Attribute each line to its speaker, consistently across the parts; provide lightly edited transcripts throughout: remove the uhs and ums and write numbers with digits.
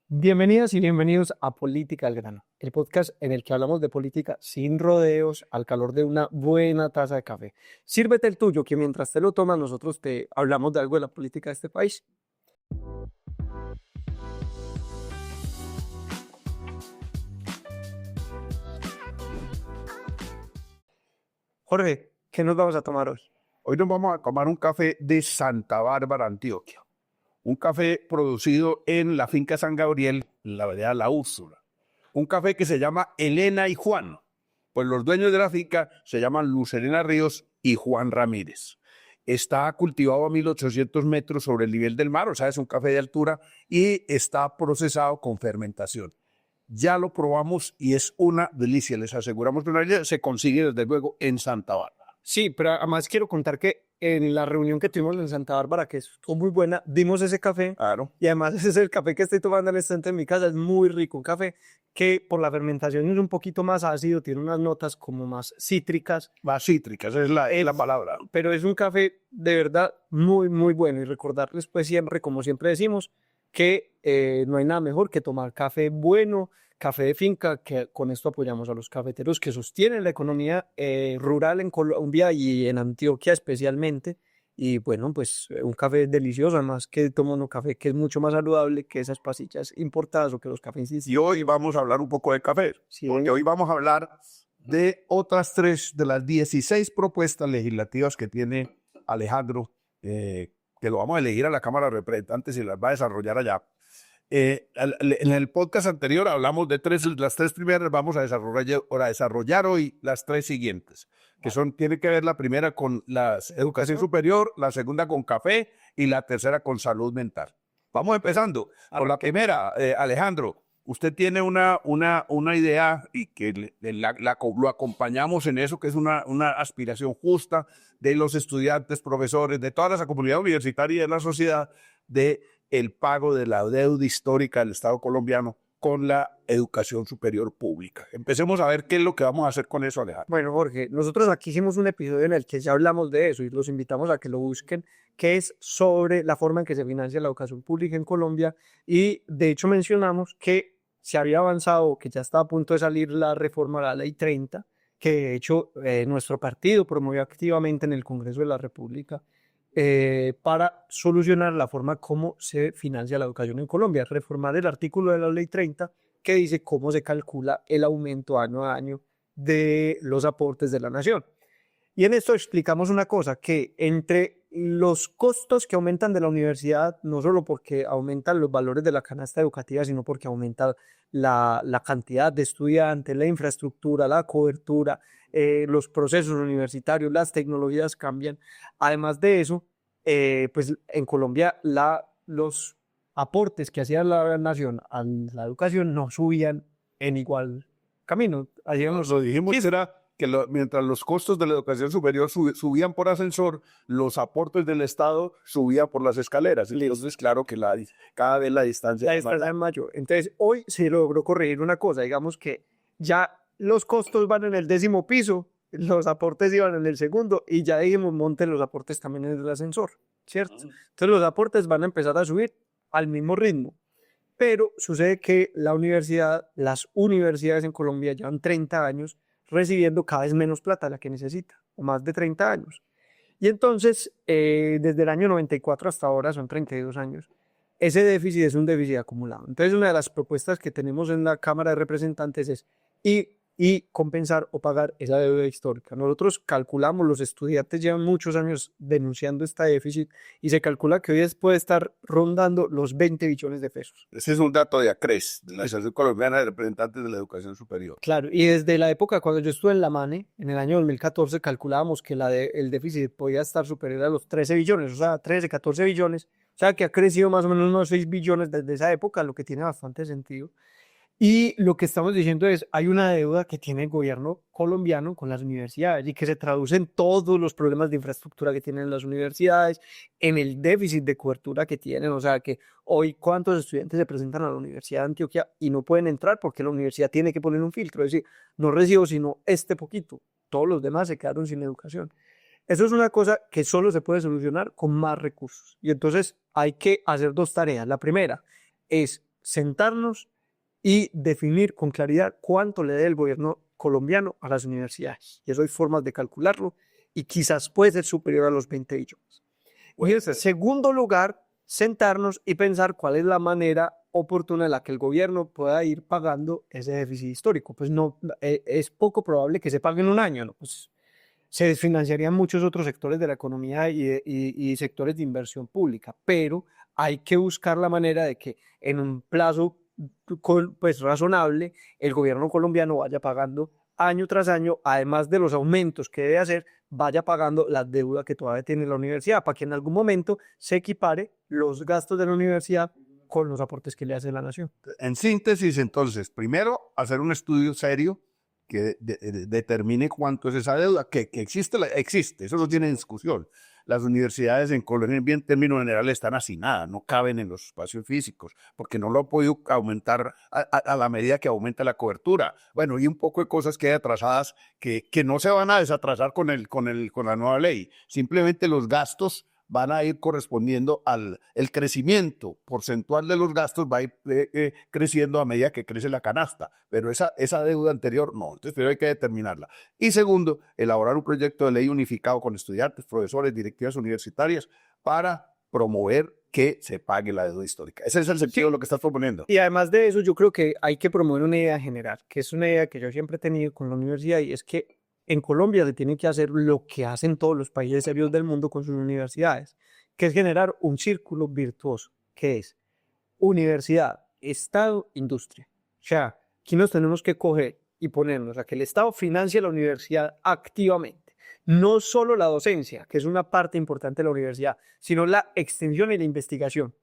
Speaker 1: Bienvenidas y bienvenidos a Política al Grano, el podcast en el que hablamos de política sin rodeos, al calor de una buena taza de café. Sírvete el tuyo, que mientras te lo tomas, nosotros te hablamos de algo de la política de este país. Jorge, ¿qué nos vamos a tomar hoy?
Speaker 2: Hoy nos vamos a tomar un café de Santa Bárbara, Antioquia. Un café producido en la finca San Gabriel, en la vereda La Úrsula. Un café que se llama Elena y Juan. Pues los dueños de la finca se llaman Luz Elena Ríos y Juan Ramírez. Está cultivado a 1800 metros sobre el nivel del mar, o sea, es un café de altura y está procesado con fermentación. Ya lo probamos y es una delicia. Les aseguramos que una delicia se consigue desde luego en Santa Bárbara.
Speaker 1: Sí, pero además quiero contar que en la reunión que tuvimos en Santa Bárbara, que estuvo muy buena, dimos ese café.
Speaker 2: Claro.
Speaker 1: Y además ese es el café que estoy tomando en el estante de mi casa. Es muy rico, un café que por la fermentación es un poquito más ácido, tiene unas notas como más cítricas.
Speaker 2: Más cítrica, esa es la palabra.
Speaker 1: Pero es un café de verdad muy, muy bueno. Y recordarles pues siempre, como siempre decimos, que no hay nada mejor que tomar café bueno, café de finca, que con esto apoyamos a los cafeteros que sostienen la economía rural en Colombia y en Antioquia especialmente. Y bueno, pues un café delicioso, además que tomo un café que es mucho más saludable que esas pasillas importadas o que los cafés.
Speaker 2: Y hoy vamos a hablar un poco de café,
Speaker 1: Sí,
Speaker 2: porque hoy vamos a hablar de otras 3 de las 16 propuestas legislativas que tiene Alejandro, que lo vamos a elegir a la Cámara de Representantes y las va a desarrollar allá. En el podcast anterior hablamos de las 3 primeras, vamos a desarrollar hoy las 3 siguientes, que tiene que ver la primera con la educación superior, la segunda con café y la tercera con salud mental. Vamos empezando por la primera, Alejandro. Usted tiene una idea y que lo acompañamos en eso, que es una aspiración justa de los estudiantes, profesores, de toda la comunidad universitaria y de la sociedad, de el pago de la deuda histórica del Estado colombiano con la educación superior pública. Empecemos a ver qué es lo que vamos a hacer con eso, Alejandro.
Speaker 1: Bueno, Jorge, nosotros aquí hicimos un episodio en el que ya hablamos de eso y los invitamos a que lo busquen, que es sobre la forma en que se financia la educación pública en Colombia, y de hecho mencionamos que se había avanzado, que ya estaba a punto de salir la reforma a la Ley 30, que de hecho nuestro partido promovió activamente en el Congreso de la República para solucionar la forma como se financia la educación en Colombia, reformar el artículo de la Ley 30 que dice cómo se calcula el aumento año a año de los aportes de la nación. Y en esto explicamos una cosa, que entre los costos que aumentan de la universidad, no solo porque aumentan los valores de la canasta educativa, sino porque aumenta la cantidad de estudiantes, la infraestructura, la cobertura, los procesos universitarios, las tecnologías cambian. Además de eso, pues en Colombia los aportes que hacía la nación a la educación no subían en igual camino.
Speaker 2: Nos lo dijimos, sí, era que mientras los costos de la educación superior subían por ascensor, los aportes del Estado subían por las escaleras. Entonces, claro que cada vez la distancia
Speaker 1: es mayor. Entonces, hoy se logró corregir una cosa, digamos que ya los costos van en el 10º piso, los aportes iban en el segundo, y ya dijimos, monten los aportes también en el ascensor, ¿cierto? Entonces, los aportes van a empezar a subir al mismo ritmo. Pero sucede que las universidades en Colombia llevan 30 años recibiendo cada vez menos plata de la que necesita, o más de 30 años. Y entonces, desde el año 94 hasta ahora, son 32 años, ese déficit es un déficit acumulado. Entonces, una de las propuestas que tenemos en la Cámara de Representantes es y compensar o pagar esa deuda histórica. Nosotros calculamos, los estudiantes llevan muchos años denunciando este déficit y se calcula que hoy puede estar rondando los 20 billones de pesos.
Speaker 2: Ese es un dato de ACRES, de la Asociación Colombiana de Representantes de la Educación Superior.
Speaker 1: Claro, y desde la época cuando yo estuve en la MANE, en el año 2014, calculábamos que el déficit podía estar superior a los 13 billones, o sea, 13, 14 billones, o sea, que ha crecido más o menos unos 6 billones desde esa época, lo que tiene bastante sentido. Y lo que estamos diciendo es, hay una deuda que tiene el gobierno colombiano con las universidades y que se traduce en todos los problemas de infraestructura que tienen las universidades, en el déficit de cobertura que tienen. O sea, que hoy cuántos estudiantes se presentan a la Universidad de Antioquia y no pueden entrar porque la universidad tiene que poner un filtro, es decir, no recibo sino este poquito, todos los demás se quedaron sin educación. Eso es una cosa que solo se puede solucionar con más recursos. Y entonces hay que hacer 2 tareas. La primera es sentarnos y definir con claridad cuánto le dé el gobierno colombiano a las universidades. Y eso hay formas de calcularlo y quizás puede ser superior a los 20 billones. Y en segundo lugar, sentarnos y pensar cuál es la manera oportuna en la que el gobierno pueda ir pagando ese déficit histórico. Pues no, es poco probable que se pague en un año, ¿no? Pues se desfinanciarían muchos otros sectores de la economía y sectores de inversión pública, pero hay que buscar la manera de que en un plazo pues, razonable el gobierno colombiano vaya pagando año tras año, además de los aumentos que debe hacer, vaya pagando la deuda que todavía tiene la universidad, para que en algún momento se equipare los gastos de la universidad con los aportes que le hace la nación.
Speaker 2: En síntesis, entonces, primero, hacer un estudio serio que determine cuánto es esa deuda, que existe, existe, eso no tiene discusión. Las universidades en Colombia, en términos generales, están hacinadas, no caben en los espacios físicos, porque no lo ha podido aumentar a la medida que aumenta la cobertura. Bueno, y un poco de cosas que hay atrasadas que no se van a desatrasar con la nueva ley. Simplemente los gastos van a ir correspondiendo el crecimiento porcentual de los gastos va a ir creciendo a medida que crece la canasta, pero esa deuda anterior no, entonces pero hay que determinarla. Y segundo, elaborar un proyecto de ley unificado con estudiantes, profesores, directivas universitarias para promover que se pague la deuda histórica. Ese es el sentido de lo que estás proponiendo.
Speaker 1: Y además de eso, yo creo que hay que promover una idea general, que es una idea que yo siempre he tenido con la universidad, y es que en Colombia se tiene que hacer lo que hacen todos los países serios del mundo con sus universidades, que es generar un círculo virtuoso, que es universidad, Estado, industria. O sea, aquí nos tenemos que coger y ponernos a que el Estado financie la universidad activamente. No solo la docencia, que es una parte importante de la universidad, sino la extensión y la investigación.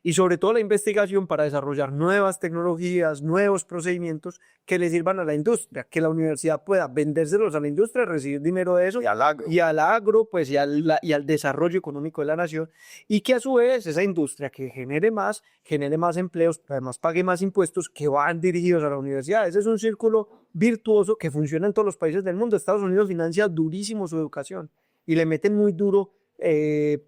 Speaker 1: Y sobre todo la investigación para desarrollar nuevas tecnologías, nuevos procedimientos que le sirvan a la industria, que la universidad pueda vendérselos a la industria, recibir dinero de eso y al agro pues, y al desarrollo económico de la nación, y que a su vez esa industria que genere más empleos, pero además pague más impuestos que van dirigidos a la universidad. Ese es un círculo virtuoso que funciona en todos los países del mundo. Estados Unidos financia durísimo su educación y le meten muy duro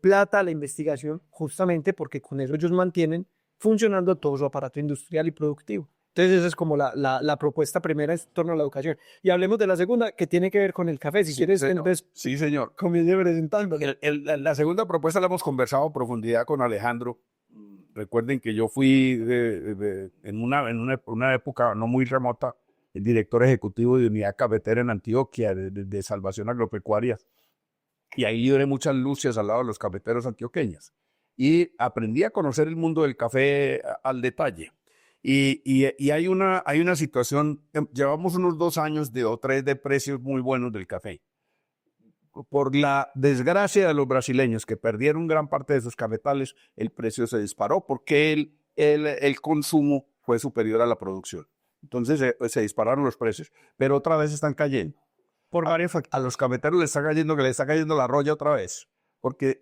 Speaker 1: plata a la investigación, justamente porque con eso ellos mantienen funcionando todo su aparato industrial y productivo. Entonces esa es como la propuesta primera en torno a la educación. Y hablemos de la segunda, que tiene que ver con el café. Si quieres,
Speaker 2: señor.
Speaker 1: entonces,
Speaker 2: sí, señor.
Speaker 1: comience presentando.
Speaker 2: La segunda propuesta la hemos conversado a profundidad con Alejandro. Recuerden que yo fui en una época no muy remota el director ejecutivo de Unidad Cafetera en Antioquia, de Salvación Agropecuaria. Y ahí duré muchas luces al lado de los cafeteros antioqueños. Y aprendí a conocer el mundo del café al detalle. Y hay una situación, llevamos unos 2 años de o 3 de precios muy buenos del café. Por la desgracia de los brasileños que perdieron gran parte de sus cafetales, el precio se disparó porque el consumo fue superior a la producción. Entonces se dispararon los precios, pero otra vez están cayendo.
Speaker 1: Por varios factores.
Speaker 2: A los cafeteros les está cayendo la roya otra vez, porque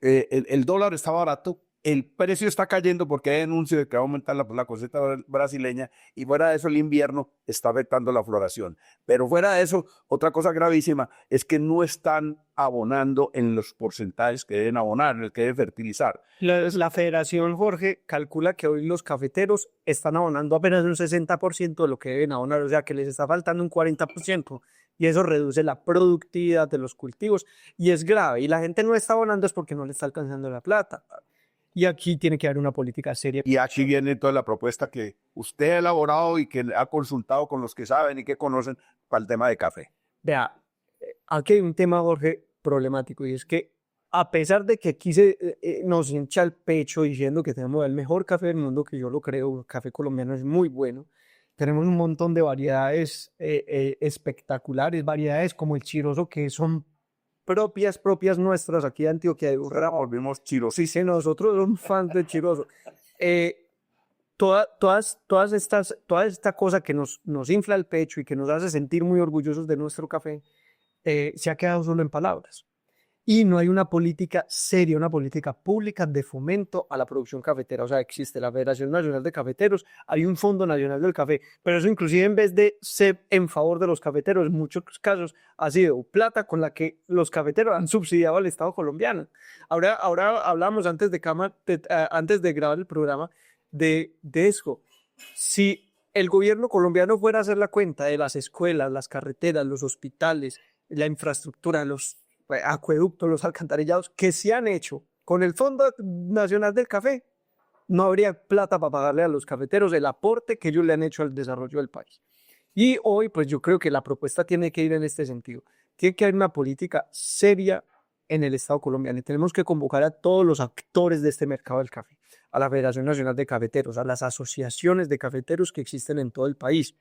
Speaker 2: el dólar está barato, el precio está cayendo porque hay anuncio de que va a aumentar la cosecha brasileña, y fuera de eso el invierno está afectando la floración. Pero fuera de eso, otra cosa gravísima es que no están abonando en los porcentajes que deben abonar, en el que deben fertilizar.
Speaker 1: La Federación, Jorge, calcula que hoy los cafeteros están abonando apenas un 60% de lo que deben abonar, o sea que les está faltando un 40%, y eso reduce la productividad de los cultivos y es grave. Y la gente no está abonando es porque no le está alcanzando la plata. Y aquí tiene que haber una política seria.
Speaker 2: Y aquí viene toda la propuesta que usted ha elaborado y que ha consultado con los que saben y que conocen para el tema de café.
Speaker 1: Vea, aquí hay un tema, Jorge, problemático, y es que a pesar de que aquí nos hincha el pecho diciendo que tenemos el mejor café del mundo, que yo lo creo, el café colombiano es muy bueno, tenemos un montón de variedades espectaculares, variedades como el chiroso, que son propias nuestras aquí de Antioquia de Urra.
Speaker 2: Volvimos chirosísimos.
Speaker 1: Sí, nosotros somos fans de chiroso. Toda esta cosa que nos infla el pecho y que nos hace sentir muy orgullosos de nuestro café, se ha quedado solo en palabras. Y no hay una política seria, una política pública de fomento a la producción cafetera. O sea, existe la Federación Nacional de Cafeteros, hay un Fondo Nacional del Café, pero eso inclusive en vez de ser en favor de los cafeteros, en muchos casos ha sido plata con la que los cafeteros han subsidiado al Estado colombiano. Ahora hablamos antes de grabar el programa de eso. Si el gobierno colombiano fuera a hacer la cuenta de las escuelas, las carreteras, los hospitales, la infraestructura, los acueductos, los alcantarillados que se han hecho con el Fondo Nacional del Café, no habría plata para pagarle a los cafeteros el aporte que ellos le han hecho al desarrollo del país. Y hoy, pues yo creo que la propuesta tiene que ir en este sentido. Tiene que haber una política seria en el Estado colombiano. Y tenemos que convocar a todos los actores de este mercado del café, a la Federación Nacional de Cafeteros, a las asociaciones de cafeteros que existen en todo el país,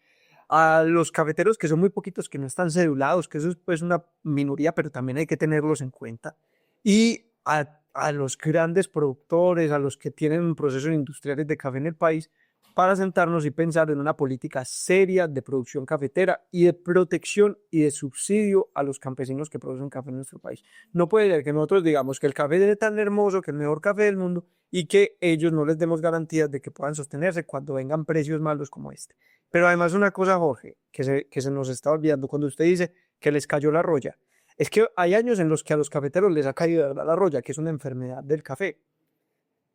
Speaker 1: a los cafeteros que son muy poquitos, que no están cedulados, que eso es pues una minoría, pero también hay que tenerlos en cuenta, y a los grandes productores, a los que tienen procesos industriales de café en el país, para sentarnos y pensar en una política seria de producción cafetera y de protección y de subsidio a los campesinos que producen café en nuestro país. No puede ser que nosotros digamos que el café es tan hermoso, que es el mejor café del mundo, y que ellos no les demos garantías de que puedan sostenerse cuando vengan precios malos como este. Pero además una cosa, Jorge, que se nos está olvidando cuando usted dice que les cayó la roya. Es que hay años en los que a los cafeteros les ha caído la roya, que es una enfermedad del café,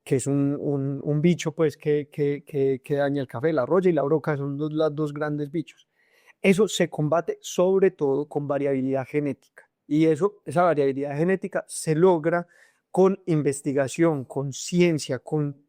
Speaker 1: que es un bicho pues que daña el café. La roya y la broca son los dos grandes bichos. Eso se combate sobre todo con variabilidad genética. Y esa variabilidad genética se logra con investigación, con ciencia, con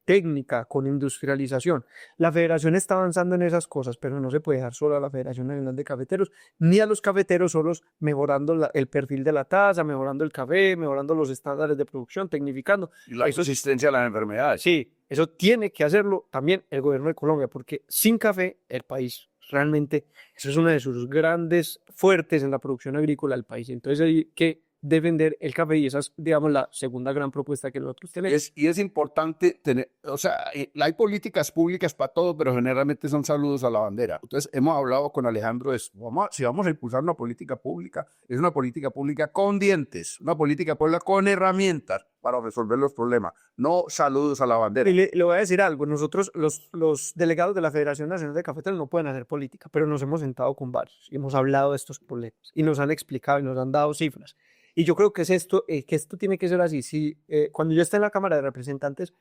Speaker 1: técnica, con industrialización. La federación está avanzando en esas cosas, pero no se puede dejar solo a la Federación Nacional de Cafeteros, ni a los cafeteros solos mejorando el perfil de la taza, mejorando el café, mejorando los estándares de producción, tecnificando.
Speaker 2: Y la existencia de las enfermedades.
Speaker 1: Sí, eso tiene que hacerlo también el gobierno de Colombia, porque sin café el país realmente, eso es una de sus grandes fuertes en la producción agrícola del país. Entonces hay que defender el café y esa es, digamos, la segunda gran propuesta que nosotros tenemos.
Speaker 2: Y es importante tener, o sea, hay políticas públicas para todo, pero generalmente son saludos a la bandera. Entonces, hemos hablado con Alejandro de eso. Si vamos a impulsar una política pública, es una política pública con dientes, una política pública con herramientas para resolver los problemas, no saludos a la bandera.
Speaker 1: Y le voy a decir algo, nosotros los delegados de la Federación Nacional de Cafeteros no pueden hacer política, pero nos hemos sentado con varios y hemos hablado de estos problemas y nos han explicado y nos han dado cifras. Y yo creo que que esto tiene que ser así. Si, cuando yo esté en la Cámara de Representantes,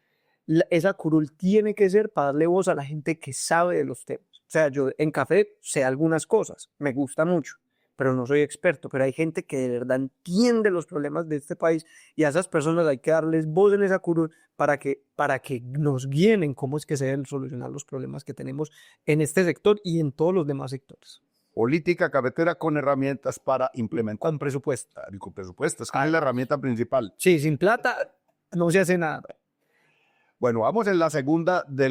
Speaker 1: esa curul tiene que ser para darle voz a la gente que sabe de los temas. O sea, yo en café sé algunas cosas, me gusta mucho, pero no soy experto. Pero hay gente que de verdad entiende los problemas de este país y a esas personas hay que darles voz en esa curul para que nos guíen en cómo es que se deben solucionar los problemas que tenemos en este sector y en todos los demás sectores.
Speaker 2: Política cafetera con herramientas para implementar.
Speaker 1: Con presupuesto.
Speaker 2: Con presupuesto, es la herramienta principal.
Speaker 1: Sí, sin plata no se hace nada.
Speaker 2: Bueno, vamos en la segunda de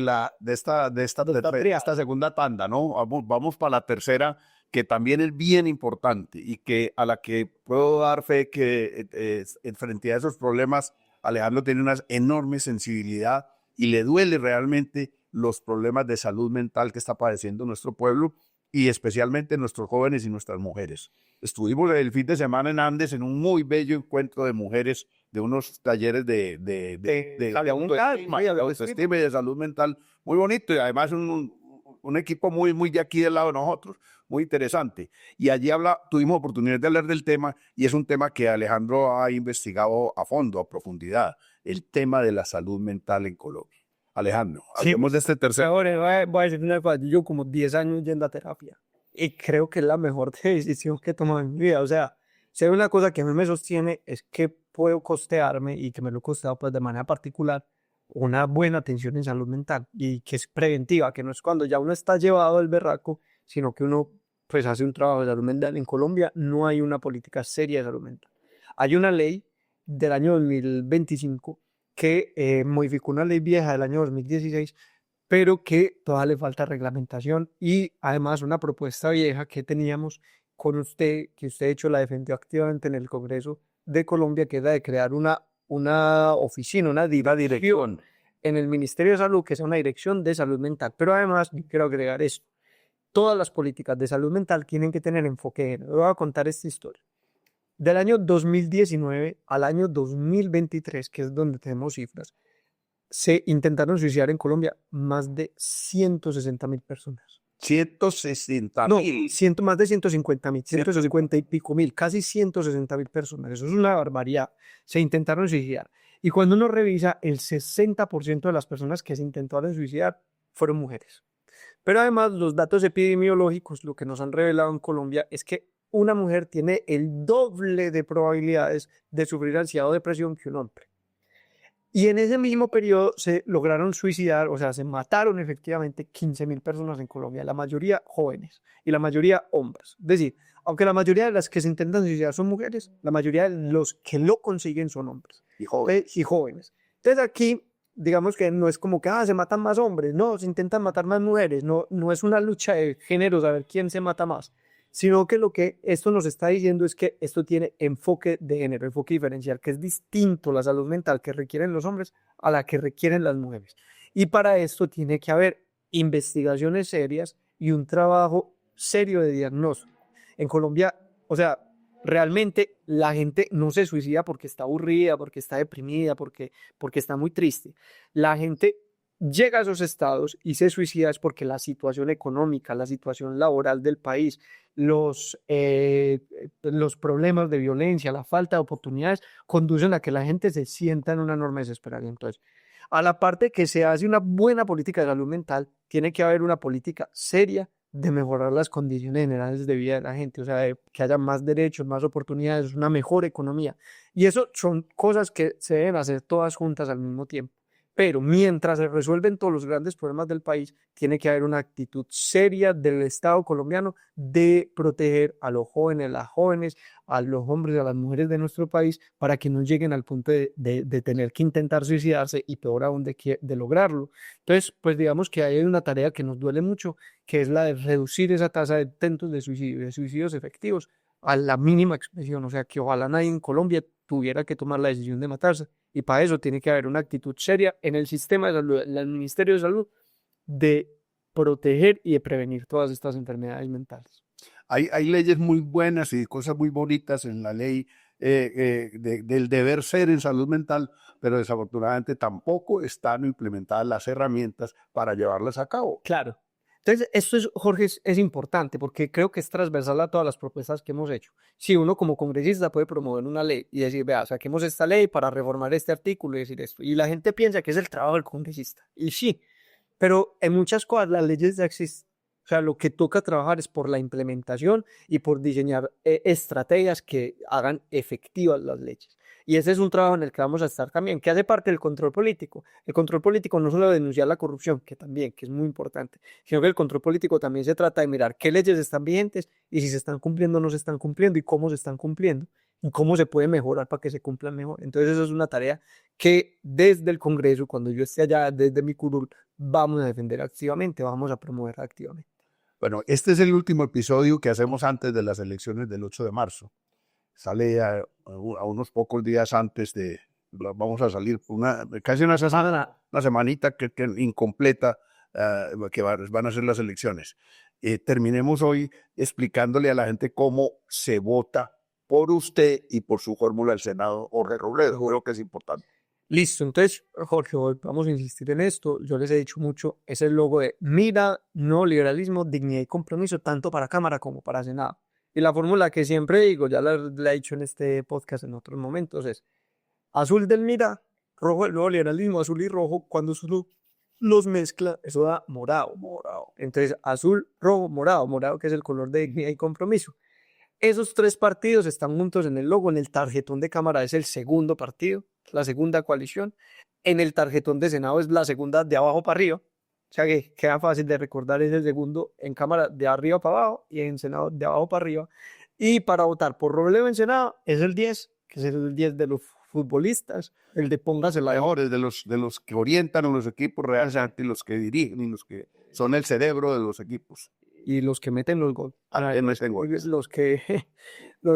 Speaker 2: esta segunda tanda, ¿no? Vamos para la tercera, que también es bien importante y que a la que puedo dar fe que frente a esos problemas, Alejandro tiene una enorme sensibilidad y le duele realmente los problemas de salud mental que está padeciendo nuestro pueblo y especialmente nuestros jóvenes y nuestras mujeres. Estuvimos el fin de semana en Andes en un muy bello encuentro de mujeres, de unos talleres de autoestima y de salud mental, muy bonito y además un equipo muy de aquí del lado de nosotros, muy interesante. Y allí tuvimos oportunidad de hablar del tema y es un tema que Alejandro ha investigado a fondo, a profundidad, el tema de la salud mental en Colombia. Alejandro, hablemos de este tercer.
Speaker 1: Ahora voy a decir una cosa, yo como 10 años yendo a terapia y creo que es la mejor decisión que he tomado en mi vida. O sea, si hay una cosa que a mí me sostiene es que puedo costearme y que me lo he costeado pues de manera particular una buena atención en salud mental y que es preventiva, que no es cuando ya uno está llevado al berraco, sino que uno pues hace un trabajo de salud mental. En Colombia no hay una política seria de salud mental. Hay una ley del año 2025 que modificó una ley vieja del año 2016, pero que todavía le falta reglamentación y además una propuesta vieja que teníamos con usted, que usted de hecho la defendió activamente en el Congreso de Colombia, que era de crear una oficina, una dirección en el Ministerio de Salud, que sea una dirección de salud mental. Pero además, yo quiero agregar esto, todas las políticas de salud mental tienen que tener enfoque de género. Voy a contar esta historia. Del año 2019 al año 2023, que es donde tenemos cifras, se intentaron suicidar en Colombia más de 160.000 personas.
Speaker 2: 160.000.
Speaker 1: No, más de 150.000, 150 y pico mil, casi 160.000 personas. Eso es una barbaridad. Se intentaron suicidar. Y cuando uno revisa, el 60% de las personas que se intentaron suicidar fueron mujeres. Pero además, los datos epidemiológicos, lo que nos han revelado en Colombia es que una mujer tiene el doble de probabilidades de sufrir ansiedad o depresión que un hombre. Y en ese mismo periodo se lograron suicidar, o sea, se mataron efectivamente 15.000 personas en Colombia, la mayoría jóvenes y la mayoría hombres. Es decir, aunque la mayoría de las que se intentan suicidar son mujeres, la mayoría de los que lo consiguen son hombres
Speaker 2: Y joven.
Speaker 1: y jóvenes. Entonces aquí, digamos que no es como que se matan más hombres, no, se intentan matar más mujeres, no, no es una lucha de géneros a ver quién se mata más, sino que lo que esto nos está diciendo es que esto tiene enfoque de género, enfoque diferencial, que es distinto la salud mental que requieren los hombres a la que requieren las mujeres. Y para esto tiene que haber investigaciones serias y un trabajo serio de diagnóstico. En Colombia, o sea, realmente la gente no se suicida porque está aburrida, porque está deprimida, porque está muy triste. La gente llega a esos estados y se suicida es porque la situación económica, la situación laboral del país, los problemas de violencia, la falta de oportunidades conducen a que la gente se sienta en una enorme desesperación. Entonces, a la parte que se hace una buena política de salud mental, tiene que haber una política seria de mejorar las condiciones generales de vida de la gente, o sea, de que haya más derechos, más oportunidades, una mejor economía. Y eso son cosas que se deben hacer todas juntas al mismo tiempo. Pero mientras se resuelven todos los grandes problemas del país, tiene que haber una actitud seria del Estado colombiano de proteger a los jóvenes, las jóvenes, a los hombres y a las mujeres de nuestro país para que no lleguen al punto de tener que intentar suicidarse y peor aún de lograrlo. Entonces, pues digamos que hay una tarea que nos duele mucho, que es la de reducir esa tasa de intentos de suicidio, de suicidios efectivos a la mínima expresión. O sea, que ojalá nadie en Colombia tuviera que tomar la decisión de matarse. Y para eso tiene que haber una actitud seria en el sistema de salud, en el Ministerio de Salud, de proteger y de prevenir todas estas enfermedades mentales.
Speaker 2: Hay leyes muy buenas y cosas muy bonitas en la ley del deber ser en salud mental, pero desafortunadamente tampoco están implementadas las herramientas para llevarlas a cabo.
Speaker 1: Claro. Entonces, esto es, Jorge, es importante porque creo que es transversal a todas las propuestas que hemos hecho. Si uno como congresista puede promover una ley y decir, vea, saquemos esta ley para reformar este artículo y decir esto, y la gente piensa que es el trabajo del congresista, y sí, pero en muchas cosas las leyes ya existen. O sea, lo que toca trabajar es por la implementación y por diseñar estrategias que hagan efectivas las leyes. Y ese es un trabajo en el que vamos a estar también, que hace parte del control político. El control político no solo denunciar la corrupción, que también, que es muy importante, sino que el control político también se trata de mirar qué leyes están vigentes y si se están cumpliendo o no se están cumpliendo y cómo se están cumpliendo y cómo se puede mejorar para que se cumplan mejor. Entonces eso es una tarea que desde el Congreso, cuando yo esté allá, desde mi curul, vamos a defender activamente, vamos a promover activamente.
Speaker 2: Bueno, este es el último episodio que hacemos antes de las elecciones del 8 de marzo. Sale a unos pocos días antes de, vamos a salir casi una semanita que incompleta que van a ser las elecciones. Terminemos hoy explicándole a la gente cómo se vota por usted y por su fórmula del Senado, Jorge Robledo. Creo que es importante.
Speaker 1: Listo, entonces, Jorge, vamos a insistir en esto. Yo les he dicho mucho, es el logo de Mira, no liberalismo, dignidad y compromiso, tanto para Cámara como para Senado. Y la fórmula que siempre digo, ya la he dicho en este podcast en otros momentos, es azul del Mira, rojo del nuevo liberalismo, azul y rojo, cuando solo los mezcla, eso da morado. Entonces, azul, rojo, morado que es el color de dignidad y compromiso. Esos tres partidos están juntos en el logo, en el tarjetón de Cámara es el segundo partido, la segunda coalición, en el tarjetón de Senado es la segunda de abajo para arriba, o sea que queda fácil de recordar, es el segundo en Cámara de arriba para abajo y en Senado de abajo para arriba. Y para votar por Robledo en Senado es el 10, que es el 10 de los futbolistas, el de póngasela de
Speaker 2: Mejores de los que orientan a los equipos realmente y los que dirigen y los que son el cerebro de los equipos.
Speaker 1: Y los que meten los goles.
Speaker 2: Los
Speaker 1: que,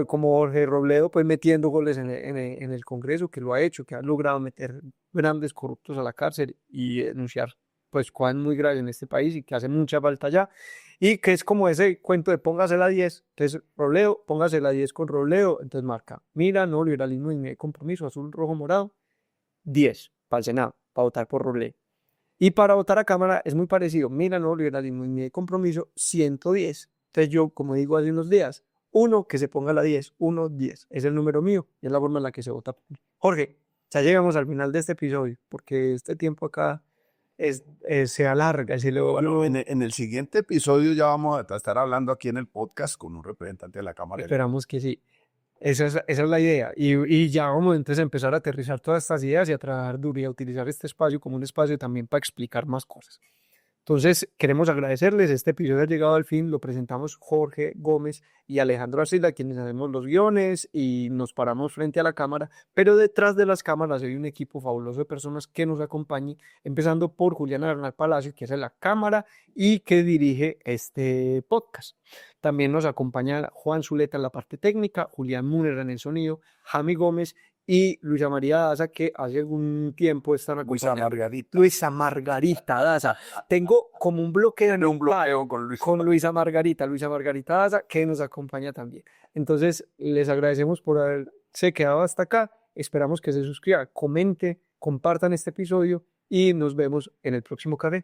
Speaker 1: como Jorge Robledo, pues metiendo goles en el Congreso, que lo ha hecho, que ha logrado meter grandes corruptos a la cárcel y denunciar pues cosas muy graves en este país y que hace mucha falta ya. Y que es como ese cuento de póngase la 10. Entonces, Robledo, póngase la 10 con Robledo. Entonces marca, mira, no, liberalismo y compromiso, azul, rojo, morado, 10 para el Senado, para votar por Robledo. Y para votar a Cámara es muy parecido. Mira, no, liberalismo y mi compromiso, 110. Entonces yo, como digo hace unos días, uno que se ponga la 10, 1, 10. Es el número mío y es la forma en la que se vota. Jorge, Ya llegamos al final de este episodio, porque este tiempo acá se alarga.
Speaker 2: Bueno, en el siguiente episodio ya vamos a estar hablando aquí en el podcast con un representante de la Cámara.
Speaker 1: Esperamos que sí. Esa es la idea. Y ya vamos entonces a empezar a aterrizar todas estas ideas y a trabajar duro y a utilizar este espacio como un espacio también para explicar más cosas. Entonces, queremos agradecerles. Este episodio ha llegado al fin. Lo presentamos Jorge Gómez y Alejandro Arcila, quienes hacemos los guiones y nos paramos frente a la cámara. Pero detrás de las cámaras hay un equipo fabuloso de personas que nos acompañan, empezando por Julián Arnal Palacio, que hace la cámara y que dirige este podcast. También nos acompaña Juan Zuleta en la parte técnica, Julián Múnera en el sonido, Jami Gómez y Luisa María Daza, que hace algún tiempo están acompañando. Luisa Margarita Daza. Tengo como un bloqueo en
Speaker 2: un bloqueo
Speaker 1: con Luisa Margarita Daza, que nos acompaña también. Entonces, les agradecemos por haberse quedado hasta acá. Esperamos que se suscriban, comente, compartan este episodio y nos vemos en el próximo café.